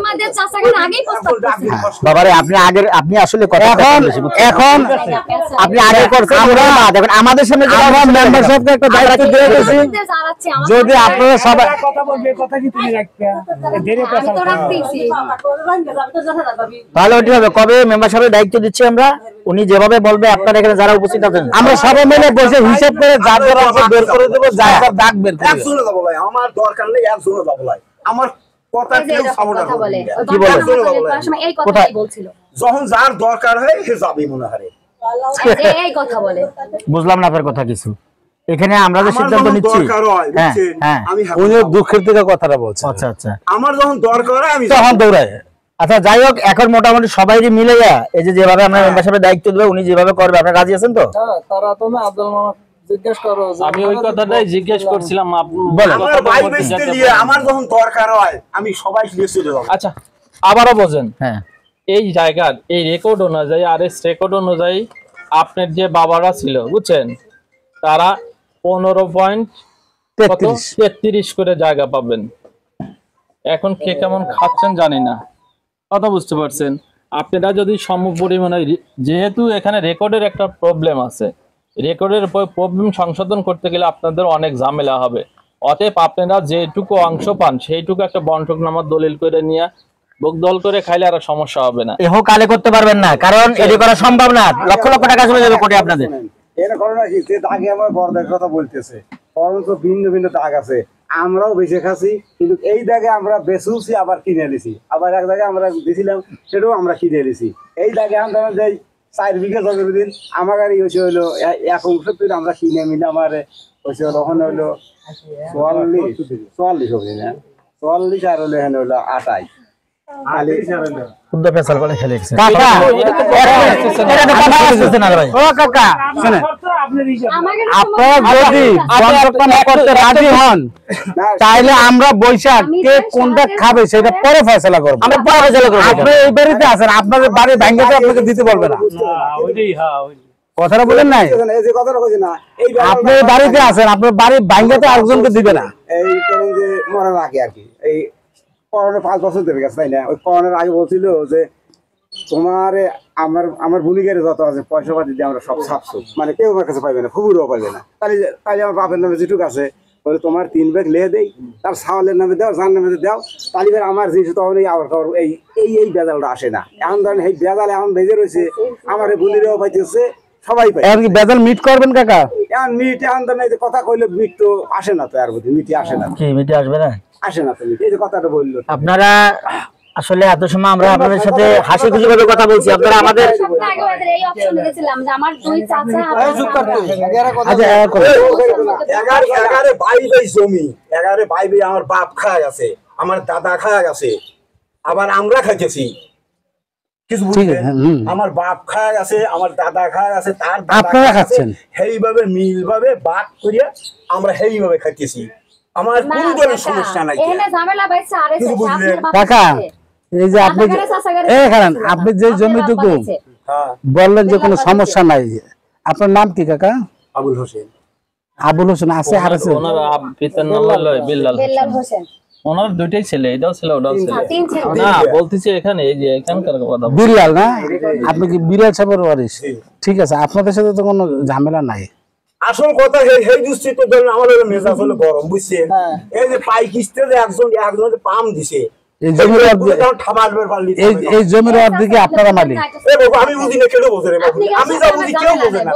তোমাদের চাচাকে আগেই প্রস্তাব করছি বাবারে আপনি আসলে কথা এখন আপনি আগে করছেন আমরা দেখেন আমাদের সামনে আমরা মেম্বারশিপকে একটা দায়িত্ব দিয়ে গেছি যদি আপনারা সবাই কথা বলবে কথা কি তুমি রাখতে দেরি আমি তো রাখতেছি তাহলে ওটি হবে কবে মেম্বারশিপের দায়িত্ব দিচ্ছি আমরা উনি যেভাবে বলবে আপনারা এখানে যারা উপস্থিত আছেন আমরা সবাই মিলে বসে হিসাব করে যার যার আছে বের করে দেব যার যার দাগ বের করে এক শুনে যাবো ভাই আমার দরকার নেই এক শুনে যাবো ভাই আমার কথা কেউ সাপোর্ট বলে কি বলে এই কথাই বলছিল যখন যার দরকার হয় সে যাবে মনে হয় এই কথা বলে বুঝলাম না আপনার কথা কিছু এখানে আমরা যে সিদ্ধান্ত নিচ্ছি আমি উনি দুঃখের থেকে কথাটা বলছেন আচ্ছা আচ্ছা আমার যখন দরকার হয় আমি তখন দৌড়ায় আচ্ছা যাই হোক এখন মোটামুটি সবাই মিলে এই যে যেভাবে আমরা মেম্বারশিপের দায়িত্ব দেব উনি যেভাবে করবে আপনারা রাজি আছেন তো তারা তো না আব্দুল মামা জিজ্ঞেস করো আমি ওই কথাটাই জিজ্ঞেস করছিলাম আমার ভাই বেস্টে দিয়ে আমার যখন দরকার হয় আমি সবাই লিস্ট চলে যাব আচ্ছা আবারও বোঝেন হ্যাঁ এই জায়গার এই রেকর্ড অনুযায়ী আরএস রেকর্ড অনুযায়ী আপনার যে বাবারা ছিল বুঝছেন তারা 15.33 করে জায়গা পাবেন এখন কে কেমন খাচ্ছেন জানি না কথা বুঝতে পারছেন আপনারা যদি সম পরিমাণে যেহেতু এখানে রেকর্ডের একটা প্রবলেম আছে রেকর্ডের প্রবলেম সংশোধন করতে গেলে আপনাদের অনেক ঝামেলা হবে অতএব আপনারা যেটুকু অংশ পান সেইটুকু একটা বন্টকনামার দলিল করে নিয়ে দল করে খাইলে আর সমস্যা হবে না এও কালে করতে পারবেন না কারণ এটি করা সম্ভব না লক্ষ লক্ষ টাকা চলে যাবে কোটি আপনাদের এর কারণে কি যে দাগে আমার বড়দের কথা বলতেছে কারণ তো ভিন্ন ভিন্ন দাগ আছে আমরাও বেঁচে খাচ্ছি কিন্তু এই দাগে আমরা বেচুছি আবার কিনে নিছি আবার এক জায়গায় আমরা দিছিলাম সেটাও আমরা কিনে নিছি এই দাগে আমরা যে 4 বিঘা জমির দিন আমার গাড়ি হয়েছে হলো 1 অংশ তুই আমরা কিনে মিলে আমার হয়েছে ওখানে হলো 44 হবে না 44 আর হলো এখানে হলো 28 শুদ্ধ ফেসাল করে খেলে গেছে কাকা এটা তো কথা আসছে না ভাই ও কাকা শুনেন আপনারা যদি বন্ধকনা করতে রাজি হন তাহলে আমরা বৈশাখ কে কোনটা খাবে সেটা পরে ফয়সালা করব আমরা পরে ফয়সালা করব আপনি এই বাড়িতে আছেন আপনাদের বাড়ি ভাঙাতে আপনাকে দিতে বলবে না ওইটাই হ্যাঁ কথাটা বলেন নাই এই যে কথাটা কইছি না এই আপনি বাড়িতে আছেন আপনার বাড়ি ভাঙাতে আরেকজনকে দিবে না এই কারণ যে মরার আগে আর কি এই করোনা 5 বছর ধরে গেছে তাই না ওই করোনার আগে বলছিল যে তোমার আমার বুনিগেরে যত আছে পয়সা পাতি দিয়ে আমরা সব ছাপছো মানে কেউ আমার কাছে পাইবে না খুবও পাইবে না তাহলে আমার বাপের নামে যেটুক আছে বলে তোমার 3 ব্যাগ লে দেই তার ছাওয়ালের নামে দাও যার নামে দাও তাহলে আমার জিনিস তখন আবার এই বেজালটা আসে না এখন ধরেন এই বেজাল এখন বেজে রয়েছে আমার বুনিরেও পাইতেছে সবাই পাই আর কি বেজাল মিট করবেন কাকা এখন মিট এখন ধরেন এই যে কথা কইলে মিট তো আসে না তো আর বুঝি মিটি আসে না কি মিটে আসবে না আসে না তো এই যে কথাটা বললো আপনারা আসলে এত সময় আমরা আপনাদের সাথে হাসি খুশি ভাবে কথা বলছি আপনারা আমাদের এই অপশন দিয়েছিলাম যে আমার দুই চাচা আচ্ছা 11 ভাই জমি 11 ভাই আমার বাপ খায় আছে আমার দাদা খায় আছে আবার আমরা খাইতেছি কিছু বুঝলেন আমার বাপ খায় আছে আমার দাদা খায় আছে তার আপনারা খাচ্ছেন সেইভাবে মিল ভাবে ভাগ করিয়া আমরা সেইভাবে খাইতেছি আমার কোনো ধরনের সমস্যা নাই এখানে ঝামেলা বাইছে আরে কাকা এই যে আপনি এই কারণ আপনি যে জমিটুকু বললেন যে কোনো সমস্যা নাই আপনার নাম কি কাকা আবুল হোসেন আছে আর আছে ওনার পিতার নাম হলো বিল্লাল হোসেন ওনার দুইটাই ছেলে এটাও ছেলে ওটাও ছেলে না বলতেছি এখানে এই যে এখানকার কথা বিল্লাল না আপনি কি বিল্লাল সাহেবের ওয়ারিশ ঠিক আছে আপনাদের সাথে তো কোনো ঝামেলা নাই আসল কথা সেই দৃষ্টি তো ধরেন আমার মেজাজ হলো গরম বুঝছেন এই যে পাই কিস্তে একজন পাম দিছে এই জমির অর্ধেকে আপনারা মালিক আমি বুঝি না কেউ বোঝে আমি যা বুঝি কেউ বোঝে না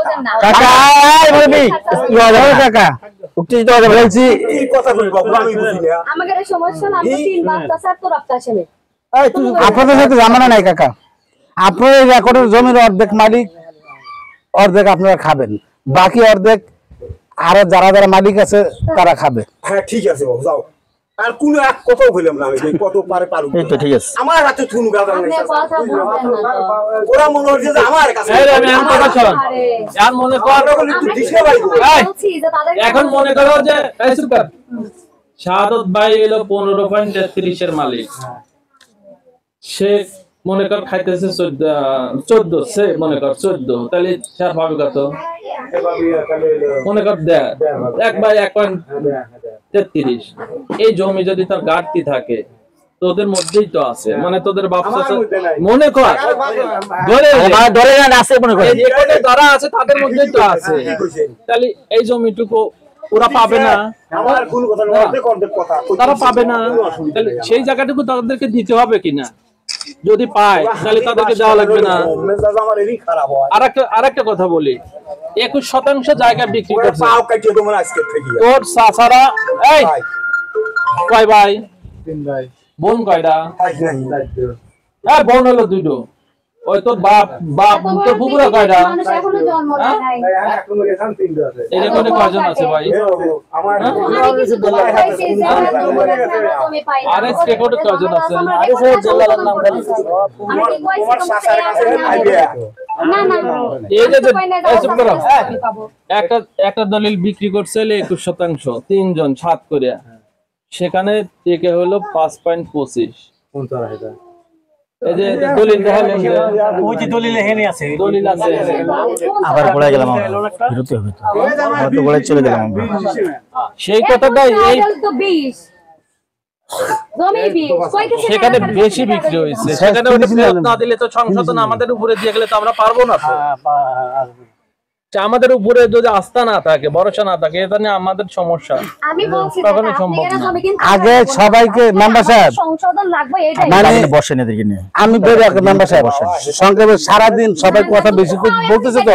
কাকা বলছি আপনাদের সাথে জামানা নাই কাকা আপনার রেকর্ডের জমির অর্ধেক মালিক অর্ধেক আপনারা খাবেন বাকি অর্ধেক আরো যারা যারা মালিক আছে তারা খাবে হ্যাঁ ঠিক আছে যাও আর কোন এক কথাও বললাম না আমি কত পারে পারু এই তো ঠিক আছে আমার হাতে থুনু গাদা নাই ওরা মনে হচ্ছে যে আমার কাছে আমি কথা শুনুন আর মনে করো একটু দিশে ভাই এখন মনে করো যে এই সুপার শাহাদত ভাই হলো 15.33 এর মালিক সে মনে কর খাইতেছে 14 সে মনে কর 14 তাহলে চার ভাবে কত মনে কর দেয় 1/1.33 এই জমি যদি তার ঘাটতি থাকে তোদের মধ্যেই তো আছে, মানে তোদের বাপ আমার চাচা মধ্যে নাই। মনে কর ধরে মানে ধরে নেন আছে মনে করে এই রেকর্ডে যারা আছে তাদের মধ্যেই তো আছে, তাহলে এই জমিটুকু ওরা পাবে না, আমার কোন কথা না, অর্ধেক কথা তারা পাবে না, তাহলে সেই জায়গাটুকু তাদেরকে দিতে হবে কিনা, যদি পায় তাহলে তাদেরকে দেওয়া লাগবে না। মেজাজ আমার এরই খারাপ হয়। আরেকটা কথা বলি, 21% জায়গা বিক্রি ওরা করছে পাও কাটিয়ে তোমার আজকে থেকে তোর চাচারা। এই ভাই কয় ভাই? তিন ভাই বোন কয়টা? ভাই নাই হ্যাঁ বোন হলো দুটো। ওই তোর বাপ তোর পুকুরা কয়টা? মানুষ এখনো জন্ম নেয় নাই। এখন এখান তিনটা আছে এই রেকর্ডে কয়জন আছে ভাই? আমার আমি কিছু তো পাইছি যে তুমি পাই না। আরএস রেকর্ডে কয়জন আছে? আরএস এর জেলার নাম বলি। আমি কি কইছি তোমার শাসার কাছে আইবে না না এই যে এই চুপ করো। আমি পাবো। একটা দলিল বিক্রি করছে 21%, 3 জন 7 করে, সেখানে টেকে হলো 5.25। এই যে দলিল দেখালেন, ওই যে দলিলে হেনে আছে দলিল আছে। আবার পড়ে গেলাম বিরতি হবে তো আমরা তো বলে চলে গেলাম আমরা সেই কথাটাই এই তো 20 জমি 20 কইতেছে সেখানে বেশি বিক্রি হয়েছে, সেখানে ওটা ফেরত না দিলে তো সংশোধন আমাদের উপরে দিয়ে গেলে তো আমরা পারবো না তো। আমাদের উপরে যদি আস্থা না থাকে, ভরসা না থাকে, এটা নিয়ে আমাদের সমস্যা। আমি বলছি কখনো সম্ভব না। আগে সবাইকে মেম্বার সাহেব সংশোধন লাগবে এটাই। মানে বসেন এদিকে নিয়ে আমি বের একটা মেম্বার সাহেব সংক্ষেপে সারাদিন সবাই কথা বেশি বলতেছে তো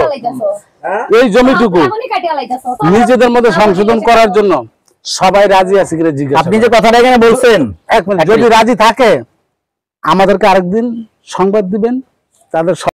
এই জমিটুকু এখনই কাটিয়া লাইতাছো। নিজেদের মধ্যে সংশোধন করার জন্য সবাই রাজি আছে কিনা জিজ্ঞাসা আপনি যে কথাটা এখানে বলছেন এক মিনিট যদি রাজি থাকে আমাদেরকে আরেকদিন সংবাদ দিবেন তাদের